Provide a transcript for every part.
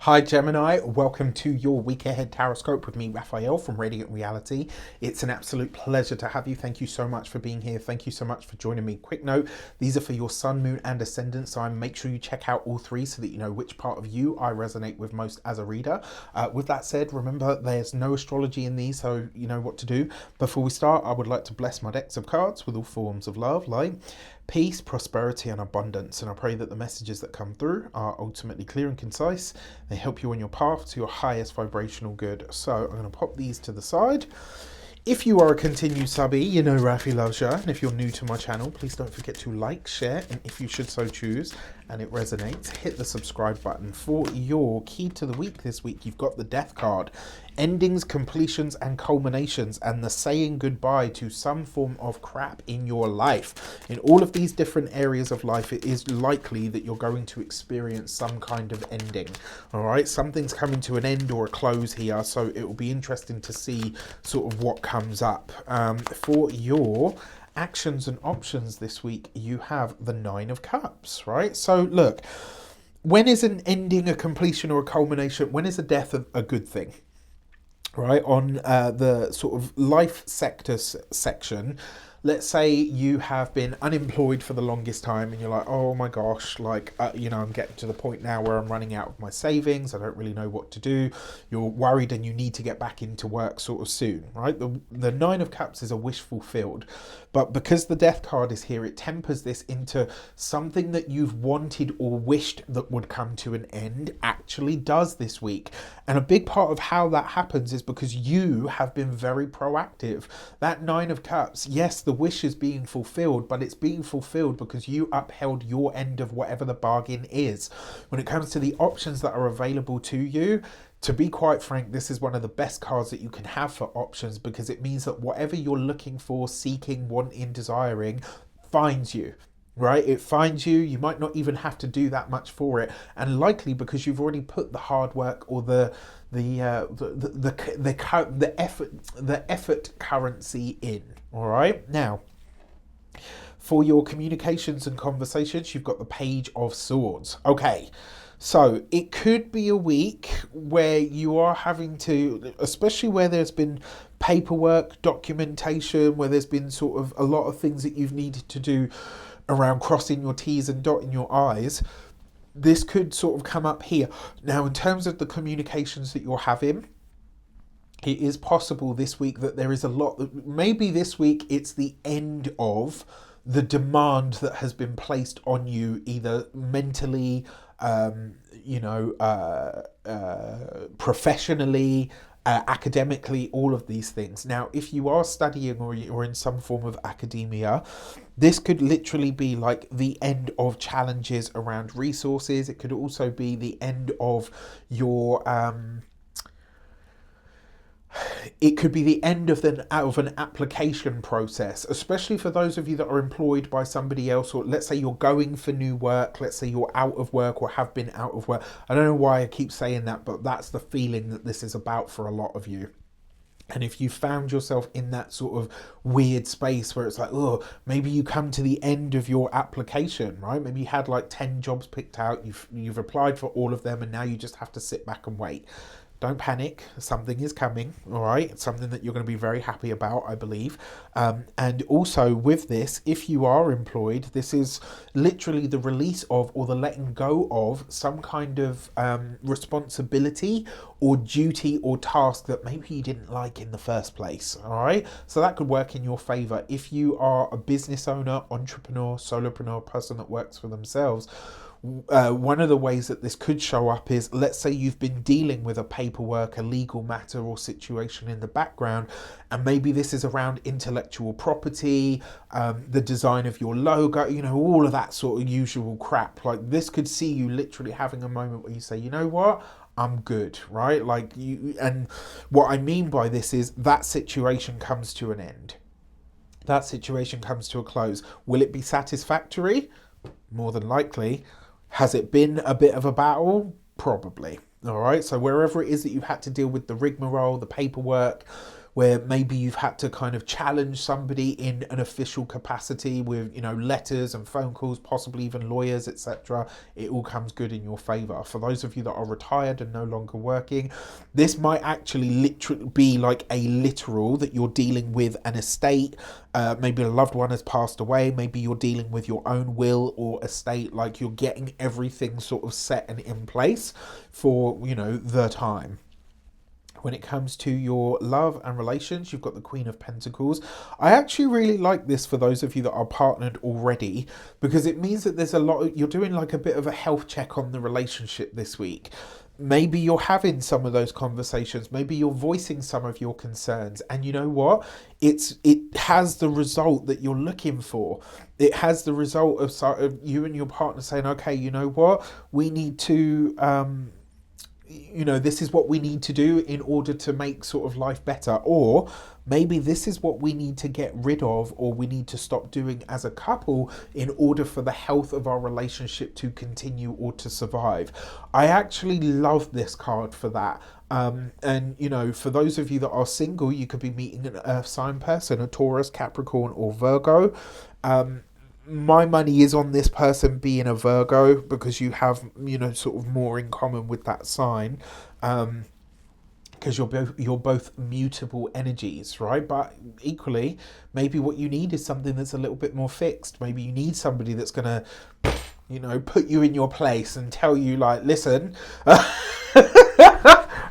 Hi Gemini, welcome to your week ahead Taroscope with me, Raphael from Reydiant Reality. It's an absolute pleasure to have you. Thank you so much for being here. Thank you so much for joining me. Quick note, these are for your sun, moon and ascendant sign. Make sure you check out all three so that you know which part of you I resonate with most as a reader. With that said, remember there's no astrology in these, so you know what to do. Before we start, I would like to bless my decks of cards with all forms of love, light, peace, prosperity and abundance, and I pray that the messages that come through are ultimately clear and concise. They help you on your path to your highest vibrational good. So I'm going to pop these to the side. If you are a continued subby, you know Rafi loves you. And if you're new to my channel, please don't forget to like, share, and if you should so choose, and it resonates, hit the subscribe button. For your key to the week this week, you've got the Death card. Endings, completions, and culminations, and the saying goodbye to some form of crap in your life. In all of these different areas of life, it is likely that you're going to experience some kind of ending. All right, something's coming to an end or a close here, so it will be interesting to see sort of what comes up. For your actions and options this week, you have the Nine of Cups, right? So look, when is an ending, a completion, or a culmination? When is a death a good thing? Right, on the sort of life sector section, let's say you have been unemployed for the longest time and you're like, oh my gosh, like, I'm getting to the point now where I'm running out of my savings. I don't really know what to do. You're worried and you need to get back into work sort of soon, right? The Nine of Cups is a wish fulfilled. But because the Death card is here, it tempers this into something that you've wanted or wished that would come to an end actually does this week. And a big part of how that happens is because you have been very proactive. That Nine of Cups, yes, the wish is being fulfilled, but it's being fulfilled because you upheld your end of whatever the bargain is. When it comes to the options that are available to you, to be quite frank, this is one of the best cards that you can have for options, because it means that whatever you're looking for, seeking, wanting, desiring, finds you. Right, it finds you. You might not even have to do that much for it, and likely because you've already put the hard work or the effort currency in. All right, now for your communications and conversations, you've got the Page of Swords. Okay. So it could be a week where you are having to, especially where there's been paperwork, documentation, where there's been sort of a lot of things that you've needed to do around crossing your T's and dotting your I's. This could sort of come up here. Now, in terms of the communications that you're having, it is possible this week that there is a lot, maybe this week it's the end of the demand that has been placed on you, either mentally, professionally, academically, all of these things. Now, if you are studying or in some form of academia, this could literally be like the end of challenges around resources. It could also be the end of your it could be the end of an application process, especially for those of you that are employed by somebody else, or let's say you're going for new work, let's say you're out of work or have been out of work. I don't know why I keep saying that, but that's the feeling that this is about for a lot of you. And if you found yourself in that sort of weird space where it's like, oh, maybe you come to the end of your application, right? Maybe you had like 10 jobs picked out, you've applied for all of them, and now you just have to sit back and wait. Don't panic, something is coming, all right? It's something that you're going to be very happy about, I believe. And also with this, if you are employed, this is literally the release of or the letting go of some kind of responsibility or duty or task that maybe you didn't like in the first place, all right? So that could work in your favor. If you are a business owner, entrepreneur, solopreneur, person that works for themselves, one of the ways that this could show up is, let's say you've been dealing with a paperwork, a legal matter or situation in the background, and maybe this is around intellectual property, the design of your logo, all of that sort of usual crap. Like, this could see you literally having a moment where you say, you know what? I'm good, right? Like you, and what I mean by this is that situation comes to an end. That situation comes to a close. Will it be satisfactory? More than likely. Has it been a bit of a battle? Probably. All right. So wherever it is that you've had to deal with the rigmarole, the paperwork, where maybe you've had to kind of challenge somebody in an official capacity with, you know, letters and phone calls, possibly even lawyers, etc. It all comes good in your favor. For those of you that are retired and no longer working, this might actually literally be like a literal that you're dealing with an estate. Maybe a loved one has passed away. Maybe you're dealing with your own will or estate. Like, you're getting everything sort of set and in place for, you know, the time. When it comes to your love and relations, you've got the Queen of Pentacles. I actually really like this for those of you that are partnered already, because it means that there's a lot, you're doing like a bit of a health check on the relationship this week. Maybe you're having some of those conversations. Maybe you're voicing some of your concerns. And you know what? It has the result that you're looking for. It has the result of you and your partner saying, okay, you know what? We need to... you know, this is what we need to do in order to make sort of life better, or maybe this is what we need to get rid of, or we need to stop doing as a couple in order for the health of our relationship to continue or to survive. I actually love this card for that. And you know, for those of you that are single, you could be meeting an earth sign person, a Taurus, Capricorn, or Virgo. My money is on this person being a Virgo, because you have, you know, sort of more in common with that sign, because you're both mutable energies, right? But equally, maybe what you need is something that's a little bit more fixed. Maybe you need somebody that's gonna, you know, put you in your place and tell you, like, listen.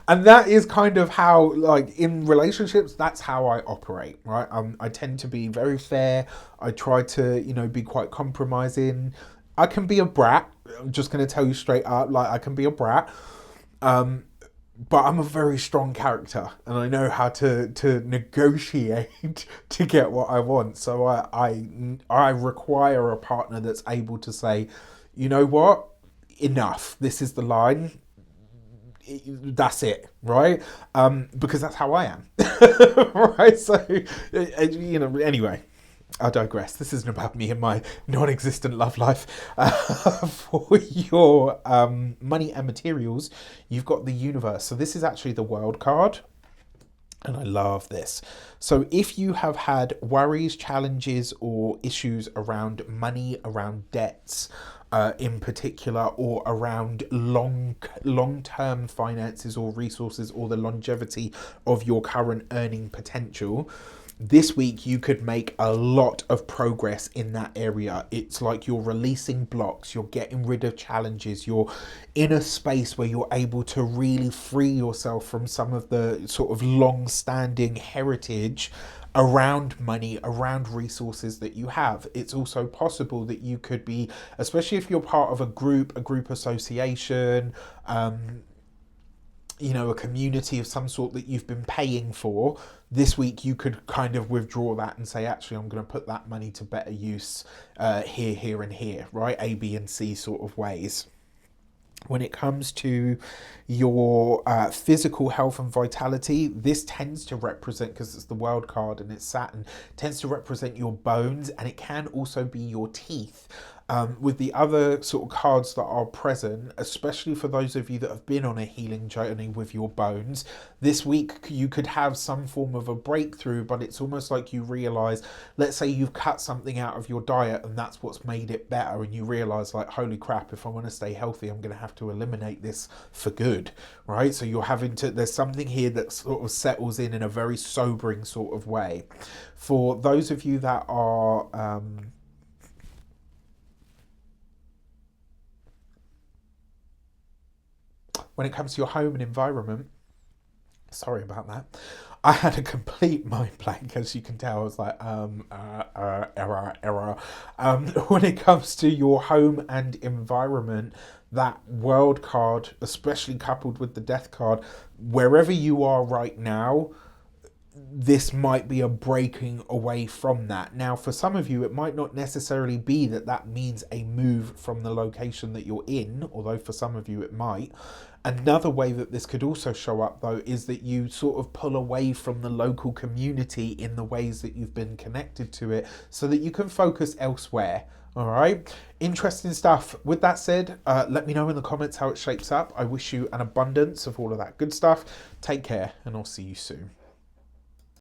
And that is kind of how, like, in relationships, that's how I operate, right? I tend to be very fair. I try to, you know, be quite compromising. I can be a brat. I'm just going to tell you straight up, like, I can be a brat. But I'm a very strong character, and I know how to negotiate to get what I want. So I require a partner that's able to say, you know what, enough. This is the line. That's it, right? Because that's how I am, right? So, you know, anyway, I digress. This isn't about me and my non-existent love life. For your money and materials, you've got the universe. So this is actually the world card. And I love this. So if you have had worries, challenges, or issues around money, around debts, in particular, or around long-term finances or resources, or the longevity of your current earning potential, this week you could make a lot of progress in that area. It's like you're releasing blocks, you're getting rid of challenges, you're in a space where you're able to really free yourself from some of the sort of long-standing heritage around money, around resources that you have. It's also possible that you could be, especially if you're part of a group association, you know, a community of some sort that you've been paying for, this week you could kind of withdraw that and say, actually, I'm going to put that money to better use here, and here, right? A, B, and C sort of ways. When it comes to your physical health and vitality, this tends to represent, because it's the world card and it's Saturn, tends to represent your bones, and it can also be your teeth. With the other sort of cards that are present, especially for those of you that have been on a healing journey with your bones, this week you could have some form of a breakthrough, but it's almost like you realize, let's say you've cut something out of your diet and that's what's made it better, and you realize, like, holy crap, if I want to stay healthy, I'm going to have to eliminate this for good, right? So you're having to, there's something here that sort of settles in a very sobering sort of way. For those of you that are when it comes to your home and environment, sorry about that, I had a complete mind blank, as you can tell. I was like, error. When it comes to your home and environment, that world card, especially coupled with the death card, wherever you are right now, this might be a breaking away from that. Now, for some of you, it might not necessarily be that means a move from the location that you're in, although for some of you it might. Another way that this could also show up, though, is that you sort of pull away from the local community in the ways that you've been connected to it, so that you can focus elsewhere. All right, interesting stuff. With that said, let me know in the comments how it shapes up. I wish you an abundance of all of that good stuff. Take care, and I'll see you soon.